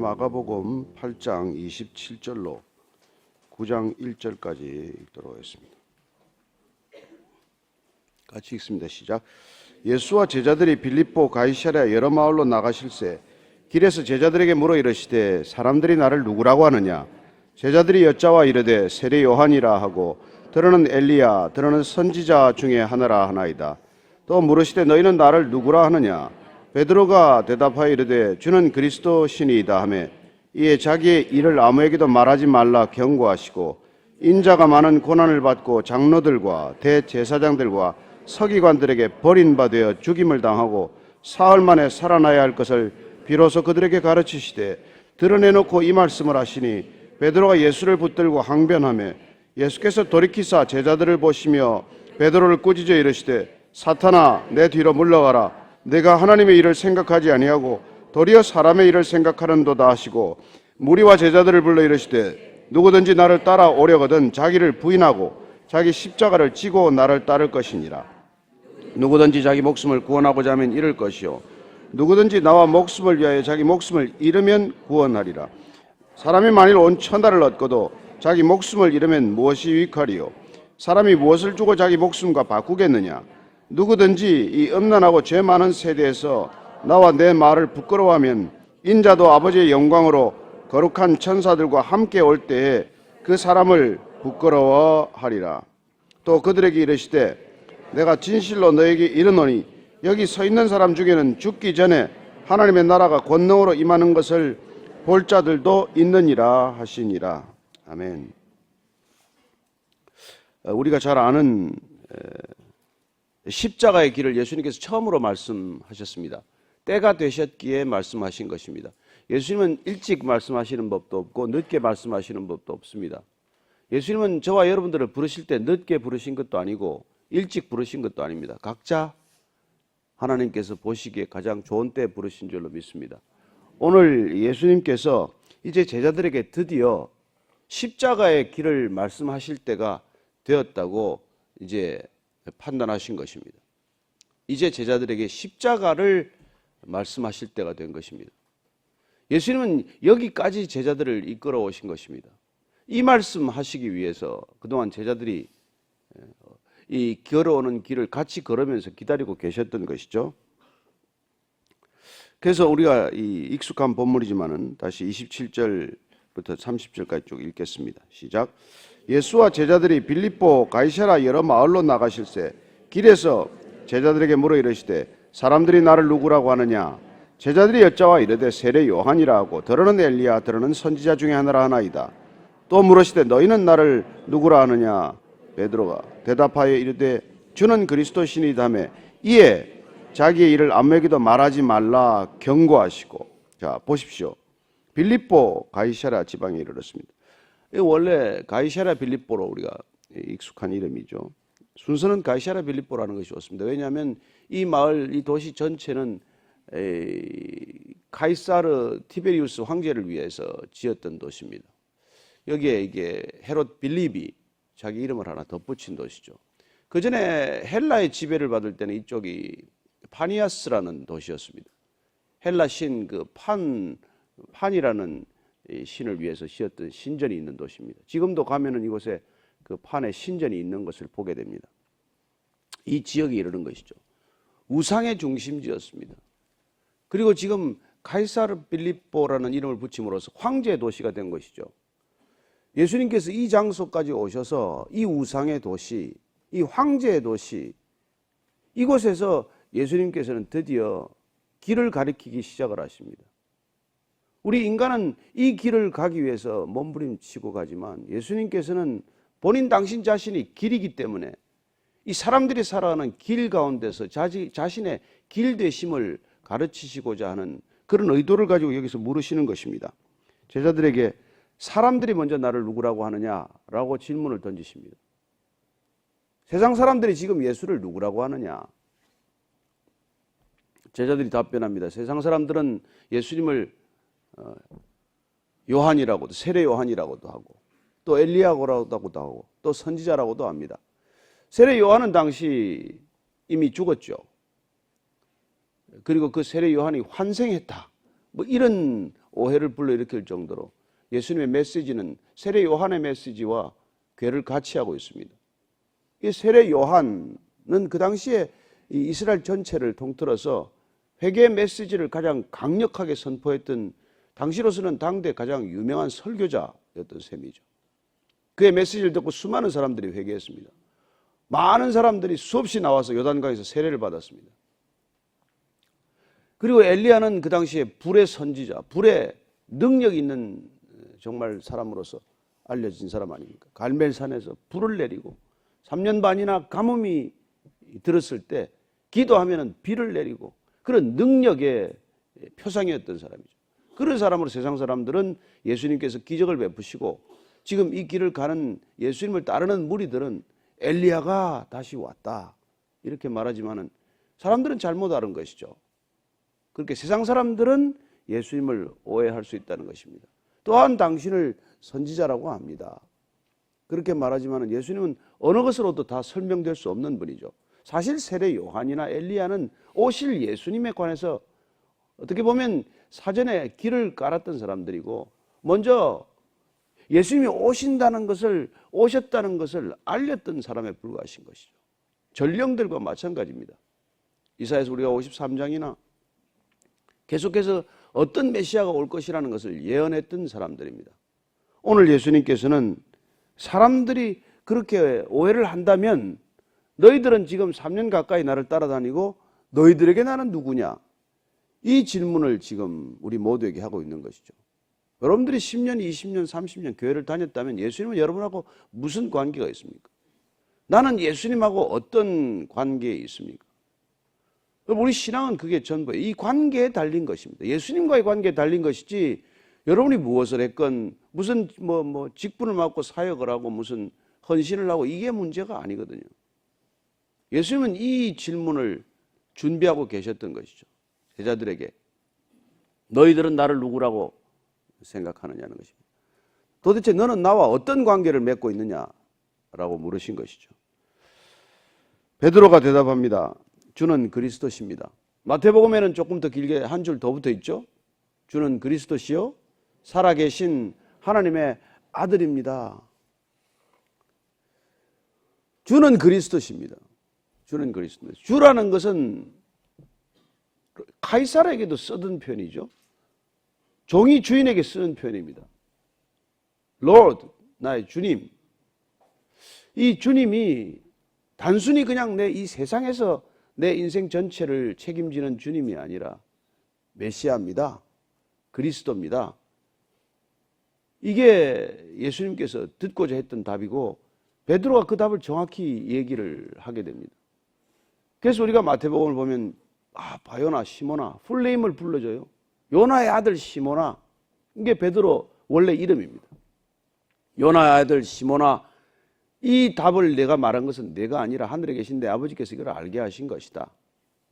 마가복음 8장 27절로 9장 1절까지 읽도록 하겠습니다. 같이 읽습니다. 시작. 예수와 제자들이 빌립보 가이사랴 여러 마을로 나가실새 길에서 제자들에게 물어 이르시되 사람들이 나를 누구라고 하느냐? 제자들이 여짜와 이르되 세례 요한이라 하고 더러는 엘리야 더러는 선지자 중에 하나라 하나이다. 또 물으시되 너희는 나를 누구라 하느냐? 베드로가 대답하여 이르되 주는 그리스도 신이이다 하며 이에 자기의 일을 아무에게도 말하지 말라 경고하시고 인자가 많은 고난을 받고 장로들과 대제사장들과 서기관들에게 버림받아 죽임을 당하고 사흘 만에 살아나야 할 것을 비로소 그들에게 가르치시되 드러내놓고 이 말씀을 하시니 베드로가 예수를 붙들고 항변하며 예수께서 돌이키사 제자들을 보시며 베드로를 꾸짖어 이르시되 사탄아 내 뒤로 물러가라. 내가 하나님의 일을 생각하지 아니하고 도리어 사람의 일을 생각하는도다 하시고 무리와 제자들을 불러 이르시되 누구든지 나를 따라오려거든 자기를 부인하고 자기 십자가를 지고 나를 따를 것이니라. 누구든지 자기 목숨을 구원하고자 하면 잃을 것이요 누구든지 나와 목숨을 위하여 자기 목숨을 잃으면 구원하리라. 사람이 만일 온 천하를 얻고도 자기 목숨을 잃으면 무엇이 유익하리요? 사람이 무엇을 주고 자기 목숨과 바꾸겠느냐? 누구든지 이 음란하고 죄 많은 세대에서 나와 내 말을 부끄러워하면 인자도 아버지의 영광으로 거룩한 천사들과 함께 올 때에 그 사람을 부끄러워하리라. 또 그들에게 이르시되 내가 진실로 너에게 이르노니 여기 서 있는 사람 중에는 죽기 전에 하나님의 나라가 권능으로 임하는 것을 볼 자들도 있느니라 하시니라. 아멘. 우리가 잘 아는 십자가의 길을 예수님께서 처음으로 말씀하셨습니다. 때가 되셨기에 말씀하신 것입니다. 예수님은 일찍 말씀하시는 법도 없고 늦게 말씀하시는 법도 없습니다. 예수님은 저와 여러분들을 부르실 때 늦게 부르신 것도 아니고 일찍 부르신 것도 아닙니다. 각자 하나님께서 보시기에 가장 좋은 때 부르신 줄로 믿습니다. 오늘 예수님께서 이제 제자들에게 드디어 십자가의 길을 말씀하실 때가 되었다고 이제 판단하신 것입니다. 이제 제자들에게 십자가를 말씀하실 때가 된 것입니다. 예수님은 여기까지 제자들을 이끌어 오신 것입니다. 이 말씀하시기 위해서 그동안 제자들이 이 걸어오는 길을 같이 걸으면서 기다리고 계셨던 것이죠. 그래서 우리가 이 익숙한 본문이지만은 다시 27절부터 30절까지 쭉 읽겠습니다. 시작. 예수와 제자들이 빌립보 가이사랴 여러 마을로 나가실새 길에서 제자들에게 물어 이르시되 사람들이 나를 누구라고 하느냐? 제자들이 여짜와 이르되 세례 요한이라 하고 더러는 엘리야 더러는 선지자 중에 하나라 하나이다. 또 물으시되 너희는 나를 누구라 하느냐? 베드로가 대답하여 이르되 주는 그리스도 신이다 하며 이에 자기의 일을 아무에게도 말하지 말라 경고하시고. 자 보십시오. 빌립보 가이사랴 지방에 이르렀습니다. 원래 가이사랴 빌립보로 우리가 익숙한 이름이죠. 순서는 가이사랴 빌립보라는 것이 좋습니다. 왜냐하면 이 마을, 이 도시 전체는 카이사르 티베리우스 황제를 위해서 지었던 도시입니다. 여기에 이게 헤롯 빌립이 자기 이름을 하나 덧붙인 도시죠. 그 전에 헬라의 지배를 받을 때는 이쪽이 파니아스라는 도시였습니다. 헬라 신 그 판이라는 신을 위해서 지었던 신전이 있는 도시입니다. 지금도 가면은 이곳에 그 판에 신전이 있는 것을 보게 됩니다. 이 지역이 이르는 것이죠. 우상의 중심지였습니다. 그리고 지금 카이사르 빌립보라는 이름을 붙임으로써 황제 도시가 된 것이죠. 예수님께서 이 장소까지 오셔서 이 우상의 도시, 이 황제의 도시, 이곳에서 예수님께서는 드디어 길을 가리키기 시작을 하십니다. 우리 인간은 이 길을 가기 위해서 몸부림치고 가지만 예수님께서는 본인 당신 자신이 길이기 때문에 이 사람들이 살아가는 길 가운데서 자신의 길 되심을 가르치시고자 하는 그런 의도를 가지고 여기서 물으시는 것입니다. 제자들에게 사람들이 먼저 나를 누구라고 하느냐라고 질문을 던지십니다. 세상 사람들이 지금 예수를 누구라고 하느냐? 제자들이 답변합니다. 세상 사람들은 예수님을 요한이라고도, 세례 요한이라고도 하고 또 엘리야고라고도 하고 또 선지자라고도 합니다. 세례 요한은 당시 이미 죽었죠. 그리고 그 세례 요한이 환생했다, 뭐 이런 오해를 불러일으킬 정도로 예수님의 메시지는 세례 요한의 메시지와 괴를 같이 하고 있습니다. 이 세례 요한은 그 당시에 이 이스라엘 전체를 통틀어서 회개의 메시지를 가장 강력하게 선포했던, 당시로서는 당대 가장 유명한 설교자였던 셈이죠. 그의 메시지를 듣고 수많은 사람들이 회개했습니다. 많은 사람들이 수없이 나와서 요단강에서 세례를 받았습니다. 그리고 엘리야는 그 당시에 불의 선지자, 불의 능력 있는 정말 사람으로서 알려진 사람 아닙니까? 갈멜산에서 불을 내리고 3년 반이나 가뭄이 들었을 때 기도하면 비를 내리고 그런 능력의 표상이었던 사람이죠. 그런 사람으로 세상 사람들은 예수님께서 기적을 베푸시고 지금 이 길을 가는 예수님을 따르는 무리들은 엘리야가 다시 왔다 이렇게 말하지만은 사람들은 잘못 알은 것이죠. 그렇게 세상 사람들은 예수님을 오해할 수 있다는 것입니다. 또한 당신을 선지자라고 합니다. 그렇게 말하지만은 예수님은 어느 것으로도 다 설명될 수 없는 분이죠. 사실 세례 요한이나 엘리야는 오실 예수님에 관해서 어떻게 보면 사전에 길을 깔았던 사람들이고 먼저 예수님이 오신다는 것을, 오셨다는 것을 알렸던 사람에 불과하신 것이죠. 전령들과 마찬가지입니다. 이사야서 우리가 53장이나 계속해서 어떤 메시아가 올 것이라는 것을 예언했던 사람들입니다. 오늘 예수님께서는 사람들이 그렇게 오해를 한다면 너희들은 지금 3년 가까이 나를 따라다니고 너희들에게 나는 누구냐? 이 질문을 지금 우리 모두에게 하고 있는 것이죠. 여러분들이 10년, 20년, 30년 교회를 다녔다면 예수님은 여러분하고 무슨 관계가 있습니까? 나는 예수님하고 어떤 관계에 있습니까? 우리 신앙은 그게 전부예요. 이 관계에 달린 것입니다. 예수님과의 관계에 달린 것이지 여러분이 무엇을 했건 무슨 직분을 맡고 사역을 하고 무슨 헌신을 하고 이게 문제가 아니거든요. 예수님은 이 질문을 준비하고 계셨던 것이죠. 제자들에게 너희들은 나를 누구라고 생각하느냐는 것입니다. 도대체 너는 나와 어떤 관계를 맺고 있느냐라고 물으신 것이죠. 베드로가 대답합니다. 주는 그리스도십니다. 마태복음에는 조금 더 길게 한 줄 더 붙어 있죠. 주는 그리스도시요 살아계신 하나님의 아들입니다. 주는 그리스도십니다. 주는 그리스도입니다. 주라는 것은 카이사르에게도 쓰던 표현이죠. 종이 주인에게 쓰는 표현입니다. Lord, 나의 주님. 이 주님이 단순히 그냥 내 이 세상에서 내 인생 전체를 책임지는 주님이 아니라 메시아입니다. 그리스도입니다. 이게 예수님께서 듣고자 했던 답이고 베드로가 그 답을 정확히 얘기를 하게 됩니다. 그래서 우리가 마태복음을 보면 바요나 시모나 풀네임을 불러줘요. 요나의 아들 시모나, 이게 베드로 원래 이름입니다. 요나의 아들 시모나, 이 답을 내가 말한 것은 내가 아니라 하늘에 계신 내 아버지께서 이걸 알게 하신 것이다.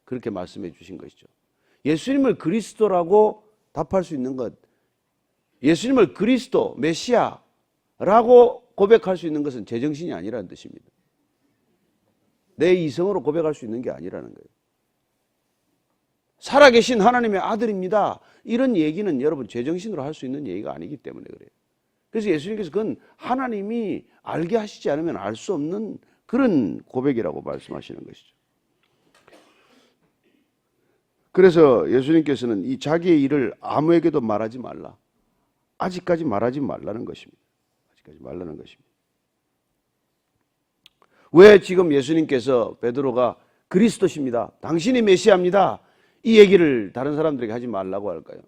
그렇게 말씀해 주신 것이죠. 예수님을 그리스도라고 답할 수 있는 것, 예수님을 그리스도, 메시아라고 고백할 수 있는 것은 제정신이 아니라는 뜻입니다. 내 이성으로 고백할 수 있는 게 아니라는 거예요. 살아계신 하나님의 아들입니다. 이런 얘기는 여러분 제정신으로 할 수 있는 얘기가 아니기 때문에 그래요. 그래서 예수님께서 그건 하나님이 알게 하시지 않으면 알 수 없는 그런 고백이라고 말씀하시는 것이죠. 그래서 예수님께서는 이 자기의 일을 아무에게도 말하지 말라. 아직까지 말하지 말라는 것입니다. 아직까지 말라는 것입니다. 왜 지금 예수님께서 베드로가 그리스도십니다, 당신이 메시아입니다, 이 얘기를 다른 사람들에게 하지 말라고 할까요?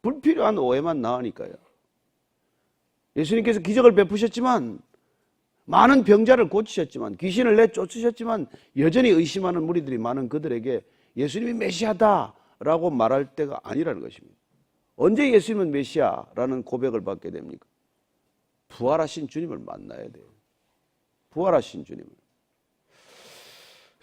불필요한 오해만 나으니까요. 예수님께서 기적을 베푸셨지만, 많은 병자를 고치셨지만, 귀신을 내쫓으셨지만 여전히 의심하는 무리들이 많은 그들에게 예수님이 메시아다라고 말할 때가 아니라는 것입니다. 언제 예수님은 메시아라는 고백을 받게 됩니까? 부활하신 주님을 만나야 돼요. 부활하신 주님을.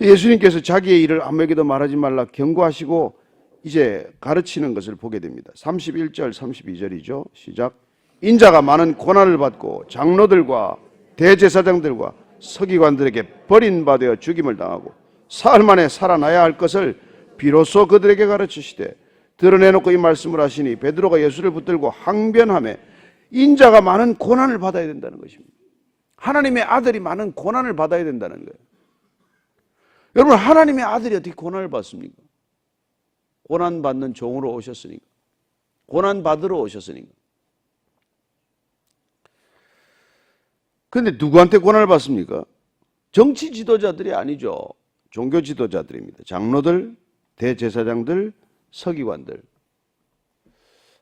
예수님께서 자기의 일을 아무에게도 말하지 말라 경고하시고 이제 가르치는 것을 보게 됩니다. 31절 32절이죠. 시작. 인자가 많은 고난을 받고 장로들과 대제사장들과 서기관들에게 버림받아 죽임을 당하고 사흘 만에 살아나야 할 것을 비로소 그들에게 가르치시되 드러내놓고 이 말씀을 하시니 베드로가 예수를 붙들고 항변하며 인자가 많은 고난을 받아야 된다는 것입니다. 하나님의 아들이 많은 고난을 받아야 된다는 거예요. 여러분, 하나님의 아들이 어떻게 고난을 받습니까? 고난받는 종으로 오셨으니까. 고난받으러 오셨으니까. 그런데 누구한테 고난을 받습니까? 정치 지도자들이 아니죠. 종교 지도자들입니다. 장로들, 대제사장들, 서기관들.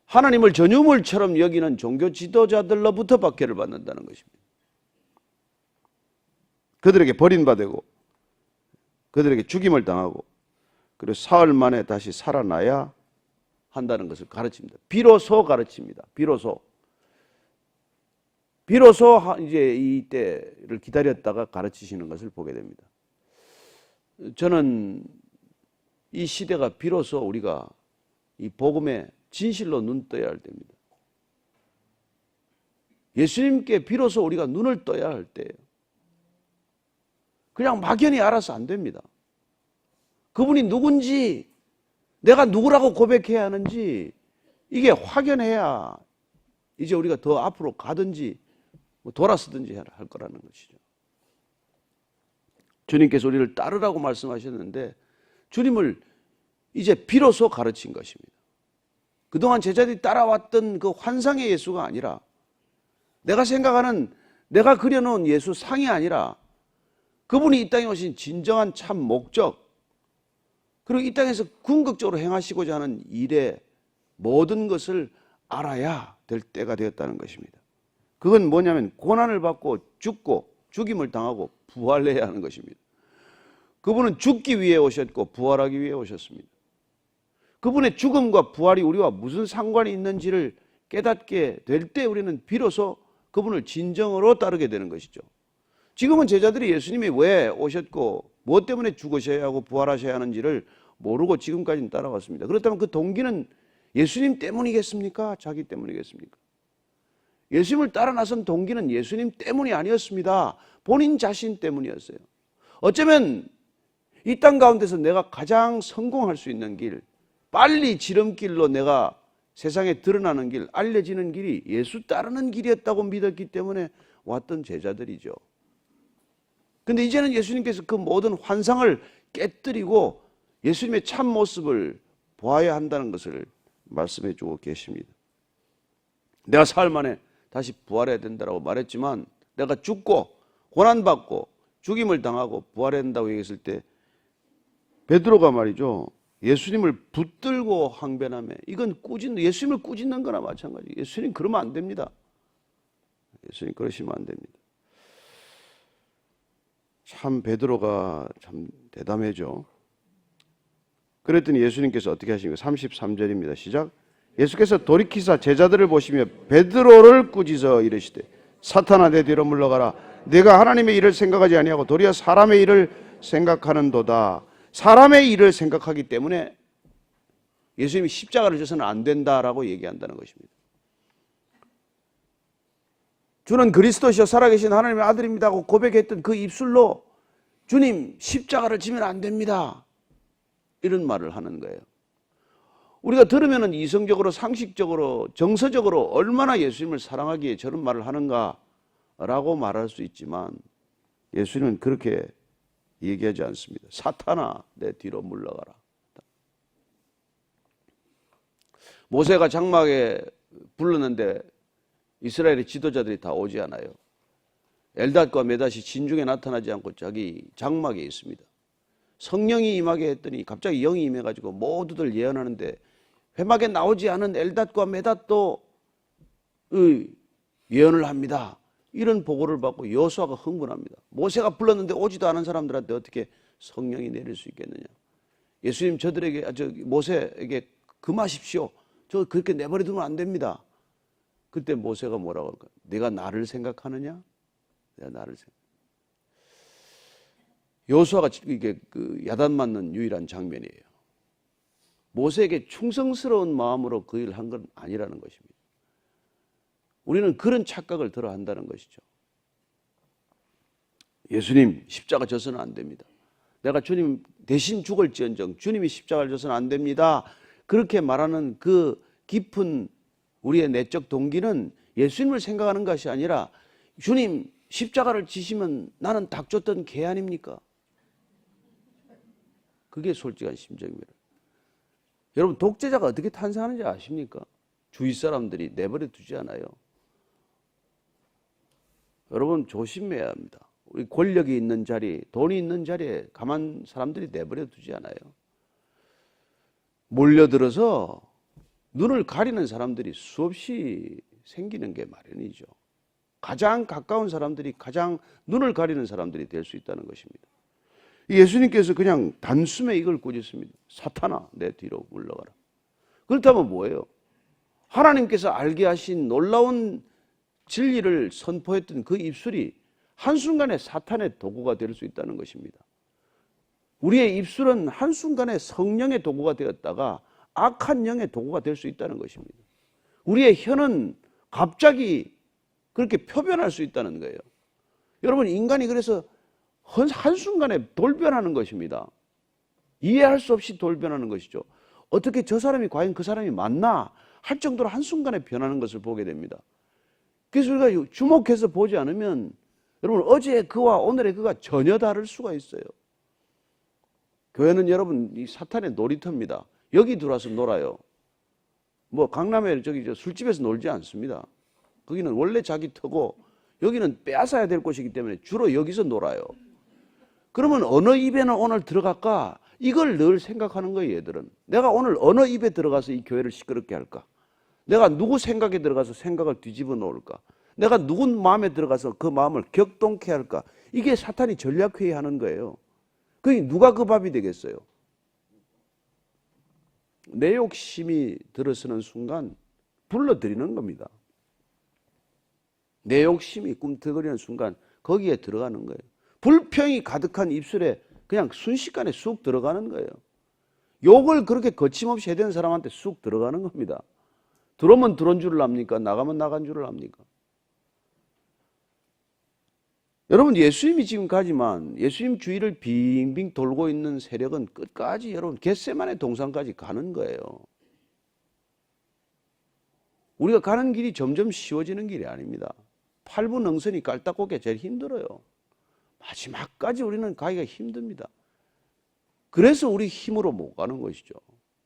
하나님을 전유물처럼 여기는 종교 지도자들로부터 박해를 받는다는 것입니다. 그들에게 버림받고 그들에게 죽임을 당하고 그리고 사흘 만에 다시 살아나야 한다는 것을 가르칩니다. 비로소 가르칩니다. 비로소 이제 이때를 기다렸다가 가르치시는 것을 보게 됩니다. 저는 이 시대가 비로소 우리가 이 복음의 진실로 눈 떠야 할 때입니다. 예수님께 비로소 우리가 눈을 떠야 할 때예요. 그냥 막연히 알아서 안 됩니다. 그분이 누군지, 내가 누구라고 고백해야 하는지 이게 확연해야 이제 우리가 더 앞으로 가든지 돌아서든지 할 거라는 것이죠. 주님께서 우리를 따르라고 말씀하셨는데 주님을 이제 비로소 가르친 것입니다. 그동안 제자들이 따라왔던 그 환상의 예수가 아니라 내가 생각하는, 내가 그려놓은 예수 상이 아니라 그분이 이 땅에 오신 진정한 참 목적, 그리고 이 땅에서 궁극적으로 행하시고자 하는 일의 모든 것을 알아야 될 때가 되었다는 것입니다. 그건 뭐냐면 고난을 받고 죽고 죽임을 당하고 부활해야 하는 것입니다. 그분은 죽기 위해 오셨고 부활하기 위해 오셨습니다. 그분의 죽음과 부활이 우리와 무슨 상관이 있는지를 깨닫게 될 때 우리는 비로소 그분을 진정으로 따르게 되는 것이죠. 지금은 제자들이 예수님이 왜 오셨고 무엇 때문에 죽으셔야 하고 부활하셔야 하는지를 모르고 지금까지는 따라왔습니다. 그렇다면 그 동기는 예수님 때문이겠습니까? 자기 때문이겠습니까? 예수님을 따라 나선 동기는 예수님 때문이 아니었습니다. 본인 자신 때문이었어요. 어쩌면 이 땅 가운데서 내가 가장 성공할 수 있는 길, 빨리 지름길로 내가 세상에 드러나는 길, 알려지는 길이 예수 따르는 길이었다고 믿었기 때문에 왔던 제자들이죠. 근데 이제는 예수님께서 그 모든 환상을 깨뜨리고 예수님의 참 모습을 보아야 한다는 것을 말씀해 주고 계십니다. 내가 사흘 만에 다시 부활해야 된다고 말했지만 내가 죽고 고난받고 죽임을 당하고 부활해야 된다고 얘기했을 때 베드로가 말이죠, 예수님을 붙들고 항변하며 이건 예수님을 꾸짖는 거나 마찬가지. 예수님 그러면 안 됩니다. 예수님 그러시면 안 됩니다. 참 베드로가 참 대담해죠. 그랬더니 예수님께서 어떻게 하십니까? 33절입니다. 시작. 예수께서 돌이키사 제자들을 보시며 베드로를 꾸짖어 이르시되 사탄아 내 뒤로 물러가라. 내가 하나님의 일을 생각하지 아니하고 도리어 사람의 일을 생각하는도다. 사람의 일을 생각하기 때문에 예수님이 십자가를 져서는 안 된다라고 얘기한다는 것입니다. 주는 그리스도시요 살아계신 하나님의 아들입니다 하고 고백했던 그 입술로 주님 십자가를 지면 안 됩니다, 이런 말을 하는 거예요. 우리가 들으면 이성적으로 상식적으로 정서적으로 얼마나 예수님을 사랑하기에 저런 말을 하는가라고 말할 수 있지만 예수님은 그렇게 얘기하지 않습니다. 사탄아 내 뒤로 물러가라. 모세가 장막에 불렀는데 이스라엘의 지도자들이 다 오지 않아요. 엘닷과 메닷이 진중에 나타나지 않고 자기 장막에 있습니다. 성령이 임하게 했더니 갑자기 영이 임해가지고 모두들 예언하는데 회막에 나오지 않은 엘닷과 메닷도 예언을 합니다. 이런 보고를 받고 여호수아가 흥분합니다. 모세가 불렀는데 오지도 않은 사람들한테 어떻게 성령이 내릴 수 있겠느냐. 예수님 모세에게 금하십시오. 저 그렇게 내버려 두면 안 됩니다. 그때 모세가 뭐라고 할까요? 내가 나를 생각하느냐? 내가 나를 생각. 여호수아가 이게 야단 맞는 유일한 장면이에요. 모세에게 충성스러운 마음으로 그 일을 한 건 아니라는 것입니다. 우리는 그런 착각을 들어 한다는 것이죠. 예수님 십자가 져서는 안 됩니다. 내가 주님 대신 죽을지언정 주님이 십자가를 져서는 안 됩니다. 그렇게 말하는 그 깊은 우리의 내적 동기는 예수님을 생각하는 것이 아니라 주님 십자가를 지시면 나는 닭 쫓던 개 아닙니까? 그게 솔직한 심정입니다. 여러분 독재자가 어떻게 탄생하는지 아십니까? 주위 사람들이 내버려 두지 않아요. 여러분 조심해야 합니다. 우리 권력이 있는 자리, 돈이 있는 자리에 가만 사람들이 내버려 두지 않아요. 몰려들어서 눈을 가리는 사람들이 수없이 생기는 게 마련이죠. 가장 가까운 사람들이 가장 눈을 가리는 사람들이 될 수 있다는 것입니다. 예수님께서 그냥 단숨에 이걸 꾸짖습니다. 사탄아, 내 뒤로 물러가라. 그렇다면 뭐예요? 하나님께서 알게 하신 놀라운 진리를 선포했던 그 입술이 한순간에 사탄의 도구가 될 수 있다는 것입니다. 우리의 입술은 한순간에 성령의 도구가 되었다가 악한 영의 도구가 될 수 있다는 것입니다. 우리의 혀는 갑자기 그렇게 표변할 수 있다는 거예요. 여러분 인간이 그래서 한순간에 돌변하는 것입니다. 이해할 수 없이 돌변하는 것이죠. 어떻게 저 사람이 과연 그 사람이 맞나 할 정도로 한순간에 변하는 것을 보게 됩니다. 그래서 우리가 주목해서 보지 않으면 여러분 어제의 그와 오늘의 그가 전혀 다를 수가 있어요. 교회는 여러분 이 사탄의 놀이터입니다. 여기 들어와서 놀아요. 뭐 강남에 저기 술집에서 놀지 않습니다. 거기는 원래 자기 터고 여기는 빼앗아야 될 곳이기 때문에 주로 여기서 놀아요. 그러면 어느 입에는 오늘 들어갈까? 이걸 늘 생각하는 거예요, 얘들은. 내가 오늘 어느 입에 들어가서 이 교회를 시끄럽게 할까? 내가 누구 생각에 들어가서 생각을 뒤집어 놓을까? 내가 누구 마음에 들어가서 그 마음을 격동케 할까? 이게 사탄이 전략회의하는 거예요. 그게 누가 그 밥이 되겠어요? 내 욕심이 들어서는 순간 불러들이는 겁니다. 내 욕심이 꿈틀거리는 순간 거기에 들어가는 거예요. 불평이 가득한 입술에 그냥 순식간에 쑥 들어가는 거예요. 욕을 그렇게 거침없이 해야 되는 사람한테 쑥 들어가는 겁니다. 들어오면 들어온 줄을 압니까? 나가면 나간 줄을 압니까? 여러분 예수님이 지금 가지만 예수님 주위를 빙빙 돌고 있는 세력은 끝까지 여러분 겟세마네 동산까지 가는 거예요. 우리가 가는 길이 점점 쉬워지는 길이 아닙니다. 8분 능선이 깔딱고개 제일 힘들어요. 마지막까지 우리는 가기가 힘듭니다. 그래서 우리 힘으로 못 가는 것이죠.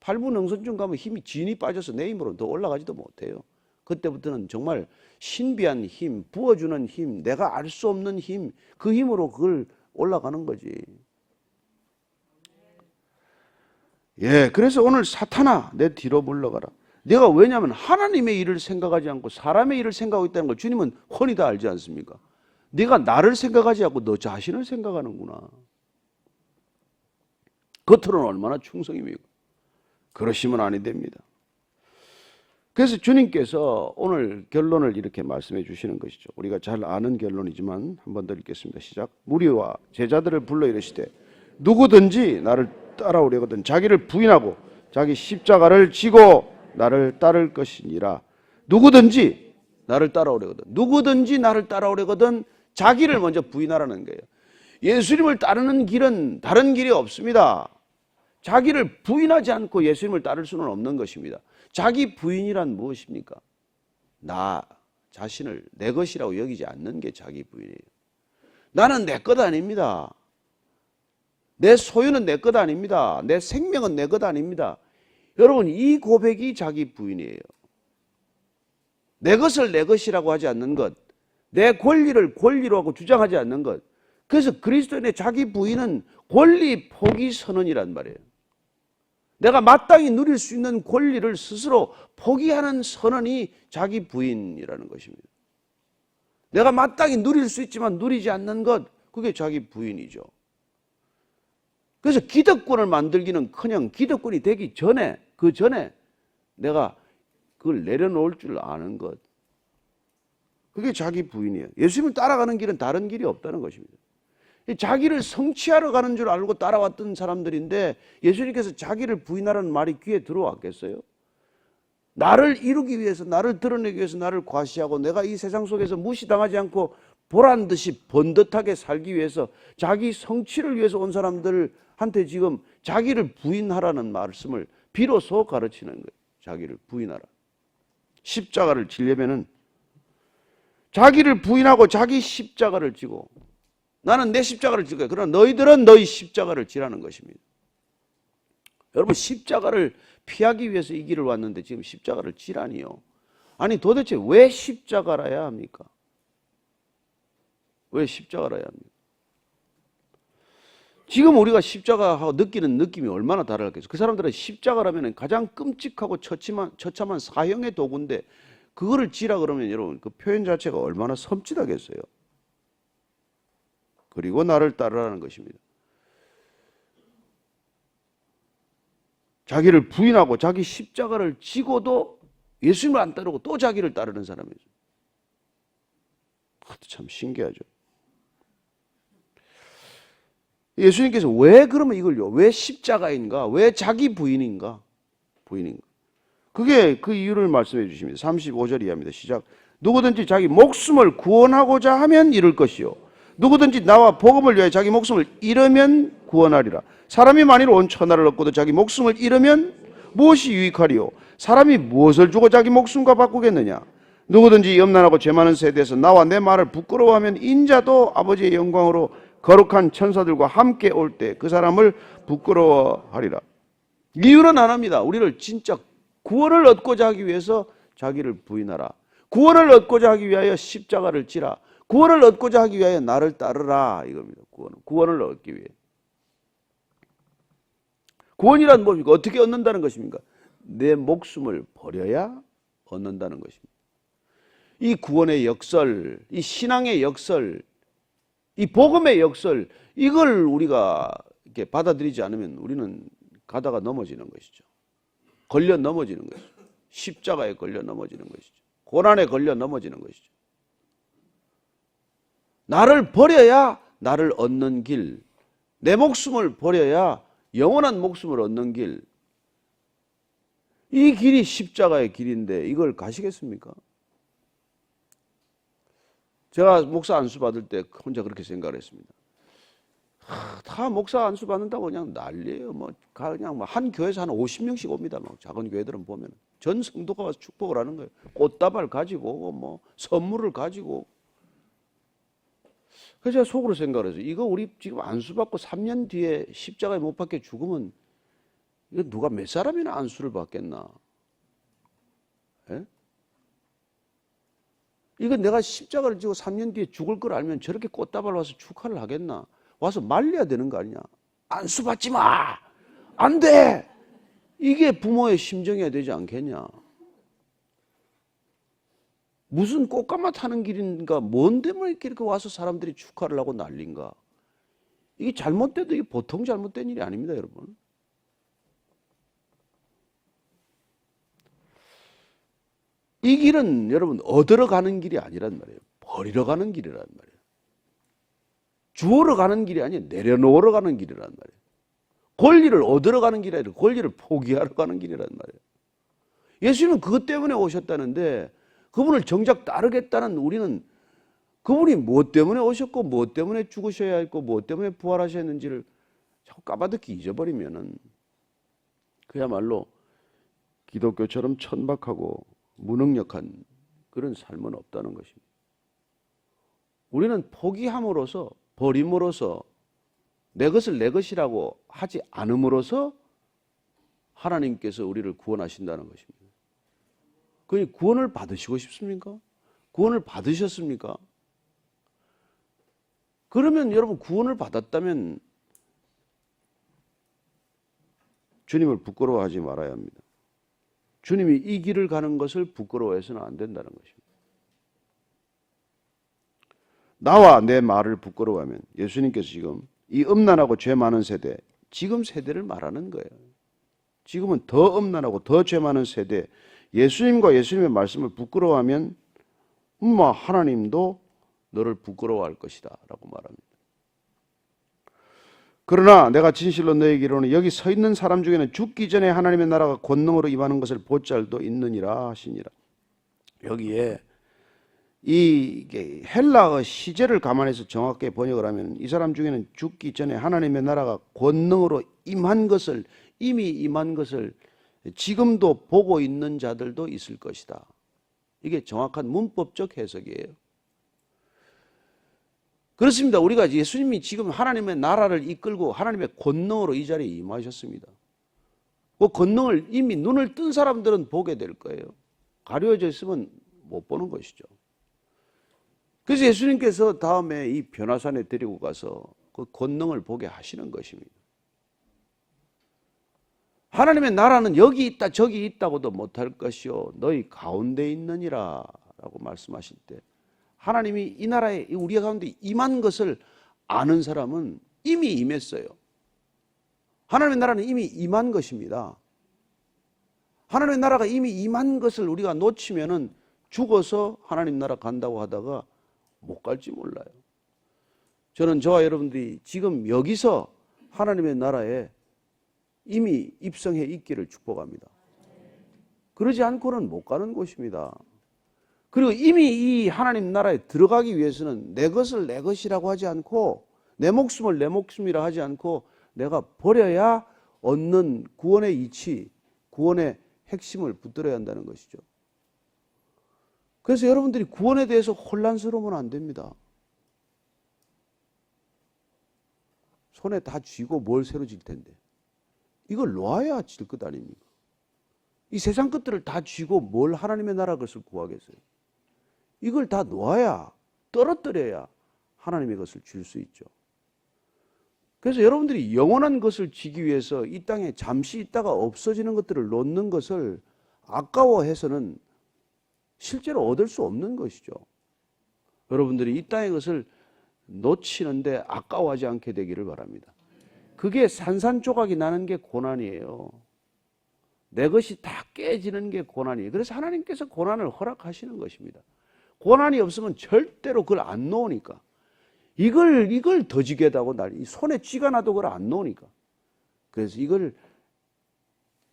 8분 능선쯤 가면 힘이 진이 빠져서 내 힘으로 더 올라가지도 못해요. 그때부터는 정말 신비한 힘, 부어주는 힘, 내가 알 수 없는 힘, 그 힘으로 그걸 올라가는 거지. 예, 그래서 오늘 사탄아, 내 뒤로 물러가라. 내가 왜냐하면 하나님의 일을 생각하지 않고 사람의 일을 생각하고 있다는 걸 주님은 훤히 다 알지 않습니까? 네가 나를 생각하지 않고 너 자신을 생각하는구나. 겉으로는 얼마나 충성이 있고 그러시면 아니 됩니다. 그래서 주님께서 오늘 결론을 이렇게 말씀해 주시는 것이죠. 우리가 잘 아는 결론이지만 한 번 더 읽겠습니다. 시작. 무리와 제자들을 불러 이르시되 누구든지 나를 따라오려거든 자기를 부인하고 자기 십자가를 지고 나를 따를 것이니라. 누구든지 나를 따라오려거든, 누구든지 나를 따라오려거든 자기를 먼저 부인하라는 거예요. 예수님을 따르는 길은 다른 길이 없습니다. 자기를 부인하지 않고 예수님을 따를 수는 없는 것입니다. 자기 부인이란 무엇입니까? 나 자신을 내 것이라고 여기지 않는 게 자기 부인이에요. 나는 내 것 아닙니다. 내 소유는 내 것 아닙니다. 내 생명은 내 것 아닙니다. 여러분 이 고백이 자기 부인이에요. 내 것을 내 것이라고 하지 않는 것, 내 권리를 권리로 하고 주장하지 않는 것. 그래서 그리스도인의 자기 부인은 권리 포기 선언이란 말이에요. 내가 마땅히 누릴 수 있는 권리를 스스로 포기하는 선언이 자기 부인이라는 것입니다. 내가 마땅히 누릴 수 있지만 누리지 않는 것, 그게 자기 부인이죠. 그래서 기득권을 만들기는커녕 기득권이 되기 전에, 그 전에 내가 그걸 내려놓을 줄 아는 것, 그게 자기 부인이에요. 예수님을 따라가는 길은 다른 길이 없다는 것입니다. 자기를 성취하러 가는 줄 알고 따라왔던 사람들인데 예수님께서 자기를 부인하라는 말이 귀에 들어왔겠어요? 나를 이루기 위해서, 나를 드러내기 위해서 나를 과시하고 내가 이 세상 속에서 무시당하지 않고 보란 듯이 번듯하게 살기 위해서 자기 성취를 위해서 온 사람들한테 지금 자기를 부인하라는 말씀을 비로소 가르치는 거예요. 자기를 부인하라. 십자가를 지려면은 자기를 부인하고 자기 십자가를 지고, 나는 내 십자가를 질 거야. 그러나 너희들은 너희 십자가를 지라는 것입니다. 여러분, 십자가를 피하기 위해서 이 길을 왔는데 지금 십자가를 지라니요. 아니 도대체 왜 십자가라야 합니까? 왜 십자가라야 합니까? 지금 우리가 십자가하고 느끼는 느낌이 얼마나 다르겠어요. 그 사람들은 십자가라면 가장 끔찍하고 처참한 사형의 도구인데 그거를 지라 그러면 여러분 그 표현 자체가 얼마나 섬찟하겠어요. 그리고 나를 따르라는 것입니다. 자기를 부인하고 자기 십자가를 지고도 예수님을 안 따르고 또 자기를 따르는 사람이죠. 참 신기하죠. 예수님께서 왜 그러면 이걸요? 왜 십자가인가? 왜 자기 부인인가? 그게 그 이유를 말씀해 주십니다. 35절 이하입니다. 시작. 누구든지 자기 목숨을 구원하고자 하면 잃을 것이요. 누구든지 나와 복음을 위하여 자기 목숨을 잃으면 구원하리라. 사람이 만일 온 천하를 얻고도 자기 목숨을 잃으면 무엇이 유익하리요? 사람이 무엇을 주고 자기 목숨과 바꾸겠느냐? 누구든지 염난하고 죄 많은 세대에서 나와 내 말을 부끄러워하면 인자도 아버지의 영광으로 거룩한 천사들과 함께 올 때 그 사람을 부끄러워하리라. 이유는 안 합니다. 우리를 진짜 구원을 얻고자 하기 위해서 자기를 부인하라. 구원을 얻고자 하기 위하여 십자가를 지라. 구원을 얻고자 하기 위하여 나를 따르라 이겁니다. 구원을 얻기 위해. 구원이란 뭡니까? 어떻게 얻는다는 것입니까? 내 목숨을 버려야 얻는다는 것입니다. 이 구원의 역설, 이 신앙의 역설, 이 복음의 역설, 이걸 우리가 이렇게 받아들이지 않으면 우리는 가다가 넘어지는 것이죠. 걸려 넘어지는 것이죠. 십자가에 걸려 넘어지는 것이죠. 고난에 걸려 넘어지는 것이죠. 나를 버려야 나를 얻는 길, 내 목숨을 버려야 영원한 목숨을 얻는 길, 이 길이 십자가의 길인데 이걸 가시겠습니까? 제가 목사 안수 받을 때 혼자 그렇게 생각을 했습니다. 다 목사 안수 받는다고 그냥 난리예요. 그냥 한 교회에서 한 50명씩 옵니다. 작은 교회들은 보면 전 성도가 와서 축복을 하는 거예요. 꽃다발 가지고 오고 선물을 가지고 오고. 그래서 제가 속으로 생각을 해서 이거 우리 지금 안수 받고 3년 뒤에 십자가에 못 박혀 죽으면 이거 누가 몇 사람이나 안수를 받겠나? 예? 이거 내가 십자가를 지고 3년 뒤에 죽을 걸 알면 저렇게 꽃다발 와서 축하를 하겠나? 와서 말려야 되는 거 아니냐? 안수 받지 마! 안 돼! 이게 부모의 심정이어야 되지 않겠냐? 무슨 꽃가마 타는 길인가? 뭔 때문에 이렇게 와서 사람들이 축하를 하고 난린가? 이게 잘못돼도 이게 보통 잘못된 일이 아닙니다, 여러분. 이 길은 여러분 얻으러 가는 길이 아니란 말이에요. 버리러 가는 길이란 말이에요. 주우러 가는 길이 아니에요. 내려놓으러 가는 길이란 말이에요. 권리를 얻으러 가는 길이 아니라 권리를 포기하러 가는 길이란 말이에요. 예수님은 그것 때문에 오셨다는데 그분을 정작 따르겠다는 우리는 그분이 무엇 때문에 오셨고 무엇 때문에 죽으셔야 했고 무엇 때문에 부활하셨는지를 자꾸 까마득히 잊어버리면은 그야말로 기독교처럼 천박하고 무능력한 그런 삶은 없다는 것입니다. 우리는 포기함으로써 버림으로써 내 것을 내 것이라고 하지 않음으로써 하나님께서 우리를 구원하신다는 것입니다. 그 구원을 받으시고 싶습니까? 구원을 받으셨습니까? 그러면 여러분 구원을 받았다면 주님을 부끄러워하지 말아야 합니다. 주님이 이 길을 가는 것을 부끄러워해서는 안 된다는 것입니다. 나와 내 말을 부끄러워하면 예수님께서 지금 이 음란하고 죄 많은 세대, 지금 세대를 말하는 거예요. 지금은 더 음란하고 더 죄 많은 세대, 예수님과 예수님의 말씀을 부끄러워하면 하나님도 너를 부끄러워할 것이다 라고 말합니다. 그러나 내가 진실로 너에게 이르노니 여기 서 있는 사람 중에는 죽기 전에 하나님의 나라가 권능으로 임하는 것을 볼 자도 있느니라 하시니라. 여기에 이게 헬라어 시제를 감안해서 정확하게 번역을 하면 이 사람 중에는 죽기 전에 하나님의 나라가 권능으로 임한 것을, 이미 임한 것을 지금도 보고 있는 자들도 있을 것이다. 이게 정확한 문법적 해석이에요. 그렇습니다. 우리가 예수님이 지금 하나님의 나라를 이끌고 하나님의 권능으로 이 자리에 임하셨습니다. 그 권능을 이미 눈을 뜬 사람들은 보게 될 거예요. 가려져 있으면 못 보는 것이죠. 그래서 예수님께서 다음에 이 변화산에 데리고 가서 그 권능을 보게 하시는 것입니다. 하나님의 나라는 여기 있다 저기 있다고도 못할 것이요 너희 가운데 있느니라 라고 말씀하실 때 하나님이 이 나라에 우리 가운데 임한 것을 아는 사람은 이미 임했어요. 하나님의 나라는 이미 임한 것입니다. 하나님의 나라가 이미 임한 것을 우리가 놓치면은 죽어서 하나님 나라 간다고 하다가 못 갈지 몰라요. 저는 저와 여러분들이 지금 여기서 하나님의 나라에 이미 입성해 있기를 축복합니다. 그러지 않고는 못 가는 곳입니다. 그리고 이미 이 하나님 나라에 들어가기 위해서는 내 것을 내 것이라고 하지 않고 내 목숨을 내 목숨이라 하지 않고 내가 버려야 얻는 구원의 이치, 구원의 핵심을 붙들어야 한다는 것이죠. 그래서 여러분들이 구원에 대해서 혼란스러우면 안 됩니다. 손에 다 쥐고 뭘 새로 질 텐데 이걸 놓아야 질 것 아닙니까? 이 세상 것들을 다 쥐고 뭘 하나님의 나라 것을 구하겠어요? 이걸 다 놓아야 떨어뜨려야 하나님의 것을 줄 수 있죠. 그래서 여러분들이 영원한 것을 지기 위해서 이 땅에 잠시 있다가 없어지는 것들을 놓는 것을 아까워해서는 실제로 얻을 수 없는 것이죠. 여러분들이 이 땅의 것을 놓치는데 아까워하지 않게 되기를 바랍니다. 그게 산산조각이 나는 게 고난이에요. 내 것이 다 깨지는 게 고난이에요. 그래서 하나님께서 고난을 허락하시는 것입니다. 고난이 없으면 절대로 그걸 안 놓으니까. 이걸 더 지게다고 손에 쥐가 나도 그걸 안 놓으니까. 그래서 이걸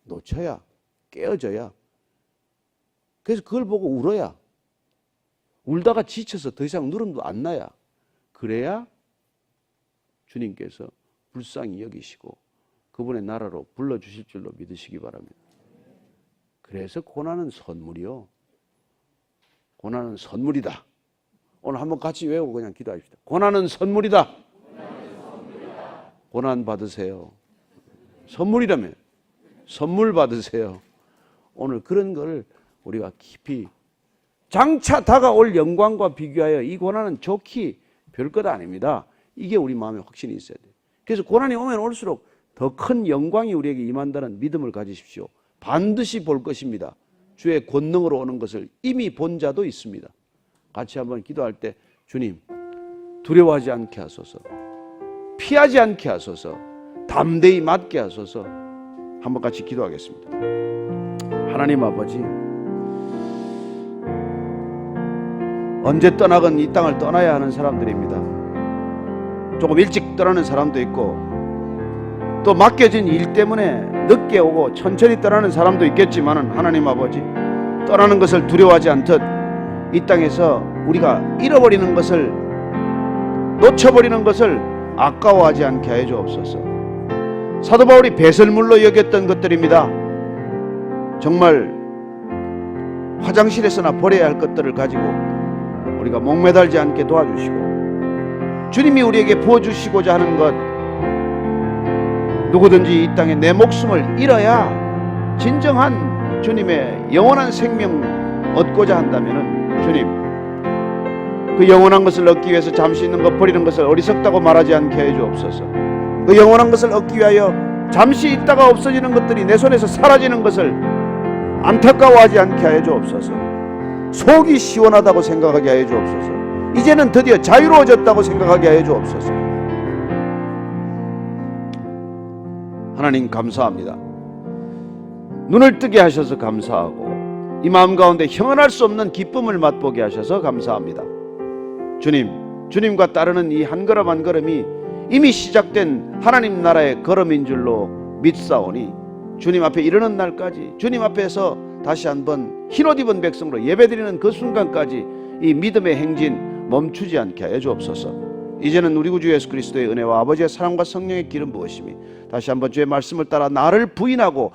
놓쳐야 깨어져야. 그래서 그걸 보고 울어야. 울다가 지쳐서 더 이상 누름도 안 나야. 그래야 주님께서 불쌍히 여기시고 그분의 나라로 불러주실 줄로 믿으시기 바랍니다. 그래서 고난은 선물이요. 고난은 선물이다. 오늘 한번 같이 외우고 그냥 기도합시다. 고난은 선물이다. 고난 받으세요. 선물이라며. 선물 받으세요. 오늘 그런 걸 우리가 깊이 장차 다가올 영광과 비교하여 이 고난은 좋기 별것 아닙니다. 이게 우리 마음에 확신이 있어야 돼요. 그래서 고난이 오면 올수록 더 큰 영광이 우리에게 임한다는 믿음을 가지십시오. 반드시 볼 것입니다. 주의 권능으로 오는 것을 이미 본 자도 있습니다. 같이 한번 기도할 때 주님 두려워하지 않게 하소서, 피하지 않게 하소서, 담대히 맞게 하소서. 한번 같이 기도하겠습니다. 하나님 아버지, 언제 떠나건 이 땅을 떠나야 하는 사람들입니다. 조금 일찍 떠나는 사람도 있고 또 맡겨진 일 때문에 늦게 오고 천천히 떠나는 사람도 있겠지만 하나님 아버지, 떠나는 것을 두려워하지 않듯 이 땅에서 우리가 잃어버리는 것을, 놓쳐버리는 것을 아까워하지 않게 하여 주옵소서. 사도 바울이 배설물로 여겼던 것들입니다. 정말 화장실에서나 버려야 할 것들을 가지고 우리가 목매달지 않게 도와주시고, 주님이 우리에게 부어주시고자 하는 것, 누구든지 이 땅에 내 목숨을 잃어야 진정한 주님의 영원한 생명 얻고자 한다면 주님, 그 영원한 것을 얻기 위해서 잠시 있는 것 버리는 것을 어리석다고 말하지 않게 해 주옵소서. 그 영원한 것을 얻기 위하여 잠시 있다가 없어지는 것들이 내 손에서 사라지는 것을 안타까워하지 않게 하여 주옵소서. 속이 시원하다고 생각하게 하여 주옵소서. 이제는 드디어 자유로워졌다고 생각하게 하여 주옵소서. 하나님 감사합니다. 눈을 뜨게 하셔서 감사하고 이 마음 가운데 형언할 수 없는 기쁨을 맛보게 하셔서 감사합니다. 주님, 주님과 따르는 이 한 걸음 한 걸음이 이미 시작된 하나님 나라의 걸음인 줄로 믿사오니 주님 앞에 이르는 날까지 주님 앞에서 다시 한번 흰옷 입은 백성으로 예배드리는 그 순간까지 이 믿음의 행진 멈추지 않게 하여 주옵소서. 이제는 우리 구주 예수 그리스도의 은혜와 아버지의 사랑과 성령의 길은 무엇이니 다시 한번 주의 말씀을 따라 나를 부인하고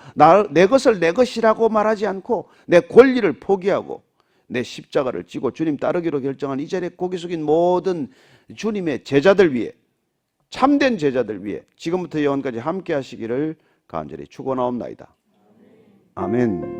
내 것을 내 것이라고 말하지 않고 내 권리를 포기하고 내 십자가를 지고 주님 따르기로 결정한 이 자리에 고개 숙인 모든 주님의 제자들 위해, 참된 제자들 위해 지금부터 영원까지 함께 하시기를 간절히 축원하옵나이다. 아멘.